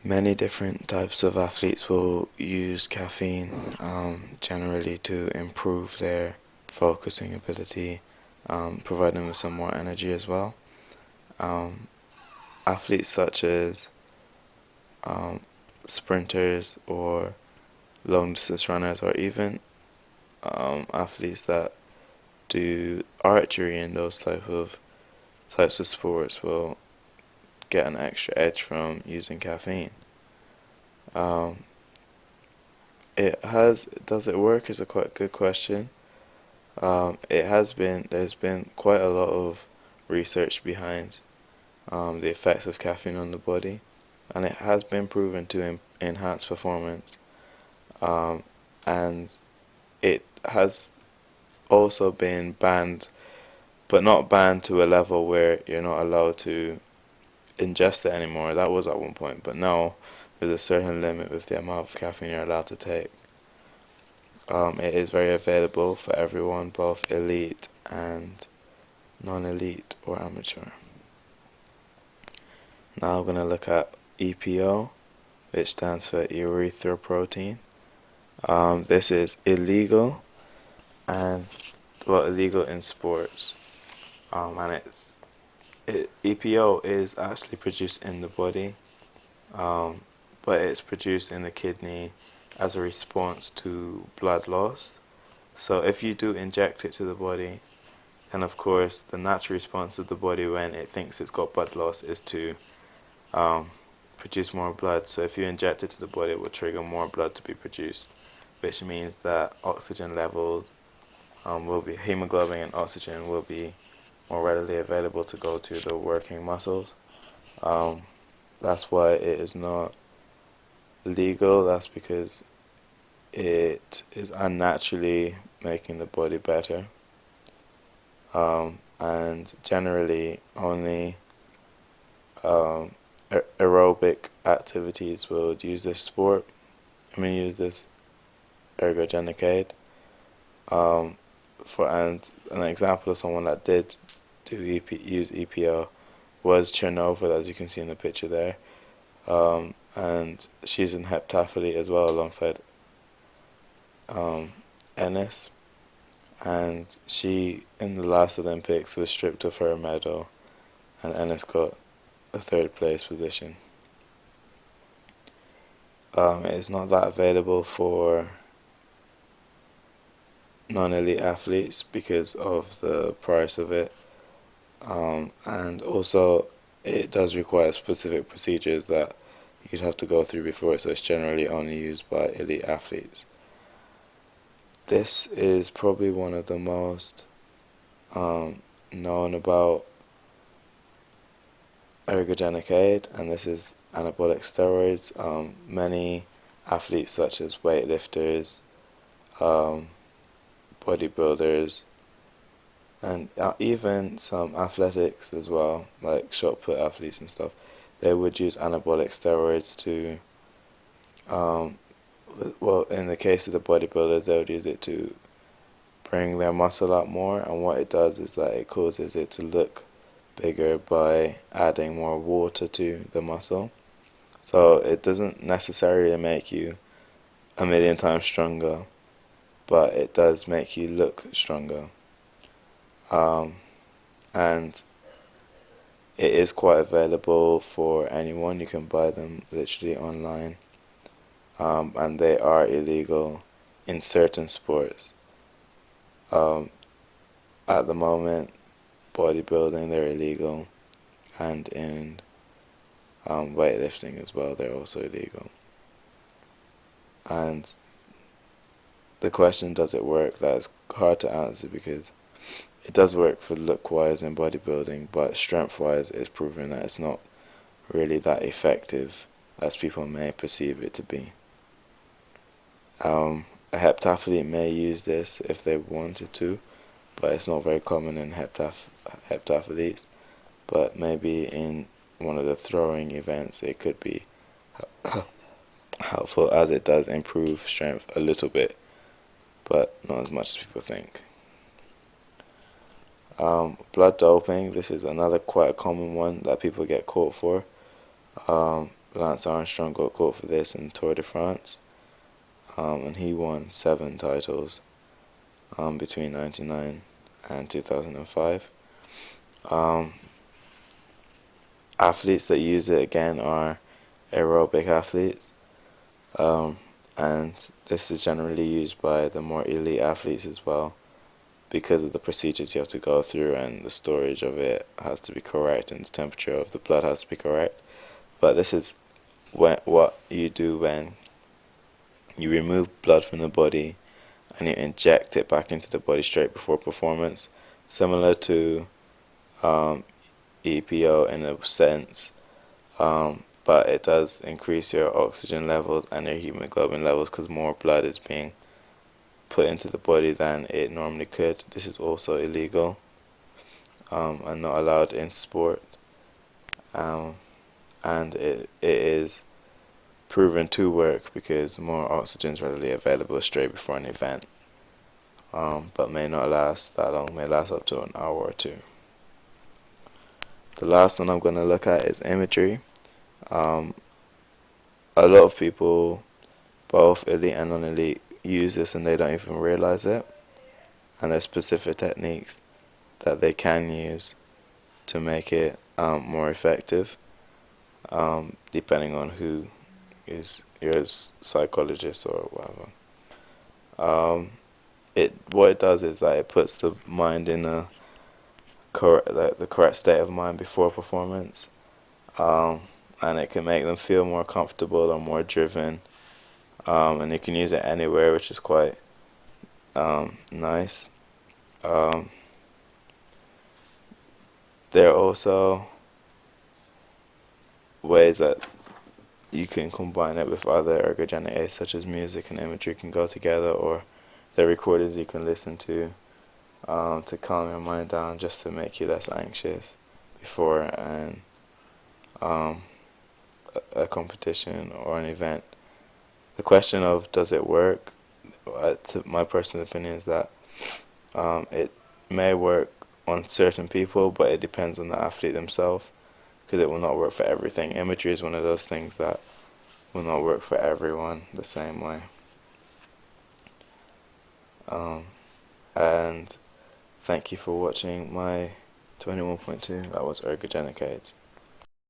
Many different types of athletes will use caffeine generally to improve their focusing ability, provide them with some more energy as well. Um, Athletes such as um, sprinters or long distance runners, or even athletes that do archery and those types of sports will get an extra edge from using caffeine. Um, does it work is a quite good question. There's been quite a lot of research behind the effects of caffeine on the body, and it has been proven to enhance performance. Um, and it has also been banned, but not banned to a level where you're not allowed to ingest it anymore. That was at one point, but now there's a certain limit with the amount of caffeine you're allowed to take. It is very available for everyone, both elite and non-elite or amateur. Now I'm going to look at EPO, which stands for erythropoietin. This is illegal and illegal in sports. And EPO is actually produced in the body, but it's produced in the kidney as a response to blood loss. So if you do inject it to the body, then of course the natural response of the body when it thinks it's got blood loss is to um, produce more blood. So if you inject it to the body, it will trigger more blood to be produced, which means that oxygen levels will be hemoglobin and oxygen will be more readily available to go to the working muscles. Um, that's why it is not legal. That's because it is unnaturally making the body better. And generally, only aerobic activities will use this use this ergogenic aid. And an example of someone that did use EPO was Chernobyl, as you can see in the picture there. And she's an heptathlete as well, alongside Ennis. And she, in the last Olympics, was stripped of her medal, and Ennis got a third place position. It is not that available for non-elite athletes because of the price of it, and also it does require specific procedures that you'd have to go through before it, so it's generally only used by elite athletes. This is probably one of the most known about ergogenic aid, and this is anabolic steroids. Many athletes such as weightlifters, um, bodybuilders, and even some athletics as well, like shot put athletes and stuff, they would use anabolic steroids to, um, in the case of the bodybuilders, they would use it to bring their muscle up more, and what it does is that it causes it to look bigger by adding more water to the muscle. So it doesn't necessarily make you a million times stronger, but it does make you look stronger. Um, and it is quite available for anyone. You can buy them literally online. And they are illegal in certain sports. Um, at the moment, bodybuilding, they're illegal, and in weightlifting as well, they're also illegal. And the question, does it work? That's hard to answer because it does work for look-wise in bodybuilding, but strength-wise, it's proven that it's not really that effective as people may perceive it to be. A heptathlete may use this if they wanted to, but it's not very common in heptathletes. But maybe in one of the throwing events, it could be helpful, as it does improve strength a little bit, but not as much as people think. Blood doping, this is another quite a common one that people get caught for. Lance Armstrong got caught for this in Tour de France, and he won 7 titles between 1999 and 2005. Um, Athletes that use it again are aerobic athletes, um, and this is generally used by the more elite athletes as well, because of the procedures you have to go through, and the storage of it has to be correct and the temperature of the blood has to be correct. But this is what you do when you remove blood from the body and you inject it back into the body straight before performance, similar to EPO in a sense, but it does increase your oxygen levels and your hemoglobin levels because more blood is being put into the body than it normally could. This is also illegal and not allowed in sport, and it is proven to work because more oxygen is readily available straight before an event, but may not last that long, may last up to an hour or two. The last one I'm going to look at is imagery. A lot of people, both elite and non-elite, use this and they don't even realize it, and there's specific techniques that they can use to make it more effective, depending on who is your psychologist or whatever. What it does is that it puts the mind in a the correct state of mind before performance, and it can make them feel more comfortable or more driven, and you can use it anywhere, which is quite nice. There are also ways that you can combine it with other ergogenic aids, such as music and imagery can go together, or there are recordings you can listen to calm your mind down, just to make you less anxious before a competition or an event. The question of does it work, to my personal opinion, is that it may work on certain people, but it depends on the athlete themselves, because it will not work for everything. Imagery is one of those things that will not work for everyone the same way. And thank you for watching my 21.2. That was Ergogenic AIDS.